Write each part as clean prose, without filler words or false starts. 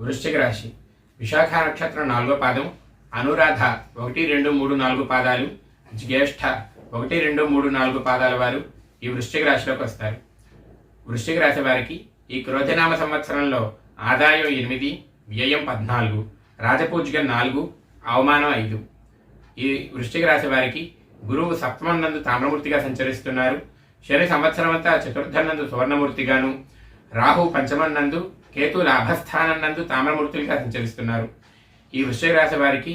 వృశ్చిక రాశి విశాఖ నక్షత్రం 4వ పాదం, అనురాధ 1, 2, 3, 4 పాదాలు, జ్యేష్ఠ 1, 2, 3, 4 పాదాల వారు ఈ వృశ్చిక రాశిలోకి వస్తారు. వృశ్చిక రాశి వారికి ఈ క్రోధనామ సంవత్సరంలో ఆదాయం 8, వ్యయం 14, రాజపూజ్యం 4, అవమానం 5. ఈ వృశ్చిక రాశి వారికి గురువు సప్తమం నందు తామ్రమూర్తిగా సంచరిస్తున్నారు. శని సంవత్సరం అంతా చతుర్థం నందు సువర్ణమూర్తిగాను, రాహు పంచమం నందు, కేతు లాభస్థానం నందు తామ్రమూర్తులుగా సంచరిస్తున్నారు. ఈ వృశ్చిక రాశి వారికి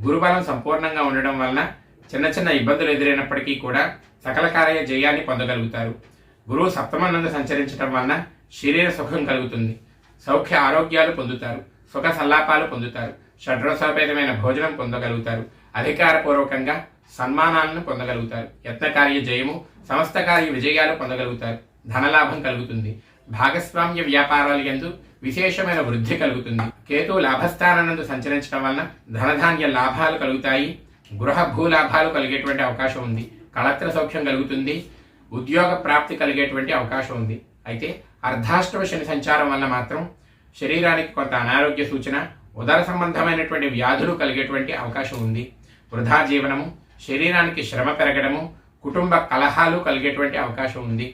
గురుబలం సంపూర్ణంగా ఉండడం వలన చిన్న చిన్న ఇబ్బందులు ఎదురైనప్పటికీ కూడా సకల కార్య జయాన్ని పొందగలుగుతారు. గురువు సప్తమం నందు సంచరించడం వలన శరీర సుఖం కలుగుతుంది, సౌఖ్య ఆరోగ్యాలు పొందుతారు, సుఖ సల్లాపాలు పొందుతారు, షడ్రసోపేతమైన భోజనం పొందగలుగుతారు, అధికారపూర్వకంగా సన్మానాలను పొందగలుగుతారు, యత్నకార్య జయము, సమస్త కార్య విజయాలు పొందగలుగుతారు, ధనలాభం కలుగుతుంది, భాగస్వామ్య వ్యాపారాల యందు విశేషమైన వృద్ధి కలుగుతుంది. కేతు లాభస్థానందు సంచరించడం వలన ధనధాన్య లాభాలు కలుగుతాయి, గృహ భూలాభాలు కలిగేటువంటి అవకాశం ఉంది, కళత్ర సౌఖ్యం కలుగుతుంది, ఉద్యోగ ప్రాప్తి కలిగేటువంటి అవకాశం ఉంది. అయితే అర్ధాష్టమ శని సంచారం వల్ల మాత్రం శరీరానికి కొంత అనారోగ్య సూచన, ఉదర సంబంధమైనటువంటి వ్యాధులు కలిగేటువంటి అవకాశం ఉంది. వృధా జీవనము, శరీరానికి శ్రమ పెరగడము, కుటుంబ కలహాలు కలిగేటువంటి అవకాశం ఉంది.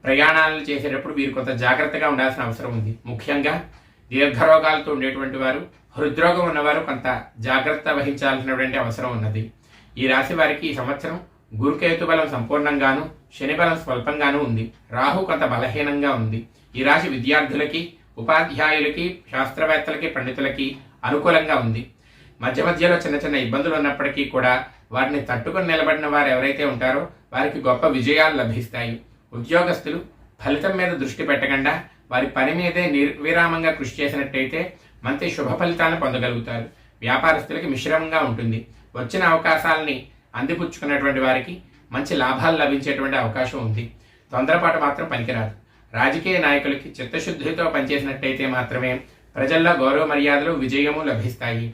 ప్రయాణాలు చేసేటప్పుడు వీరు కొంత జాగ్రత్తగా ఉండాల్సిన అవసరం ఉంది. ముఖ్యంగా దీర్ఘరోగాలతో ఉండేటువంటి వారు, హృద్రోగం ఉన్నవారు కొంత జాగ్రత్త వహించాల్సినటువంటి అవసరం ఉన్నది. ఈ రాశి వారికి ఈ సంవత్సరం గురుకేతు బలం సంపూర్ణంగాను, శని బలం స్వల్పంగాను ఉంది. రాహు కొంత బలహీనంగా ఉంది. ఈ రాశి విద్యార్థులకి, ఉపాధ్యాయులకి, శాస్త్రవేత్తలకి, పండితులకి అనుకూలంగా ఉంది. మధ్య మధ్యలో చిన్న చిన్న ఇబ్బందులు ఉన్నప్పటికీ కూడా వాటిని తట్టుకొని నిలబడిన వారు ఎవరైతే ఉంటారో వారికి గొప్ప విజయాలు లభిస్తాయి. ఉద్యోగస్తులు ఫలితం మీద దృష్టి పెట్టకుండా వారి పని మీదే నిర్విరామంగా కృషి చేసినట్టయితే మంచి శుభ ఫలితాలను పొందగలుగుతారు. వ్యాపారస్తులకి మిశ్రమంగా ఉంటుంది. వచ్చిన అవకాశాలని అందిపుచ్చుకున్నటువంటి వారికి మంచి లాభాలు లభించేటువంటి అవకాశం ఉంది. తొందరపాటు మాత్రం పనికిరాదు. రాజకీయ నాయకులకి చిత్తశుద్ధితో పనిచేసినట్టయితే మాత్రమే ప్రజల్లో గౌరవ మర్యాదలు, విజయము లభిస్తాయి.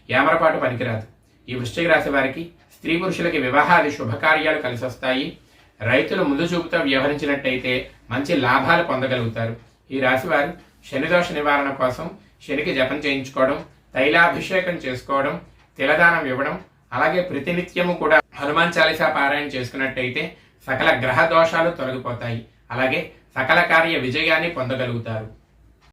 ఏమరపాటు పనికిరాదు. ఈ వృశ్చిక రాశి వారికి స్త్రీ పురుషులకి వివాహాది శుభకార్యాలు కలిసి వస్తాయి. రైతులు ముందు చూపుతో వ్యవహరించినట్టయితే మంచి లాభాలు పొందగలుగుతారు. ఈ రాశి వారు శనిదోష నివారణ కోసం శనికి జపం చేయించుకోవడం, తైలాభిషేకం చేసుకోవడం, తిలదానం ఇవ్వడం, అలాగే ప్రతినిత్యము కూడా హనుమాన్ చాలీసా పారాయణ చేసుకున్నట్టయితే సకల గ్రహ దోషాలు తొలగిపోతాయి. అలాగే సకల కార్య విజయాన్ని పొందగలుగుతారు.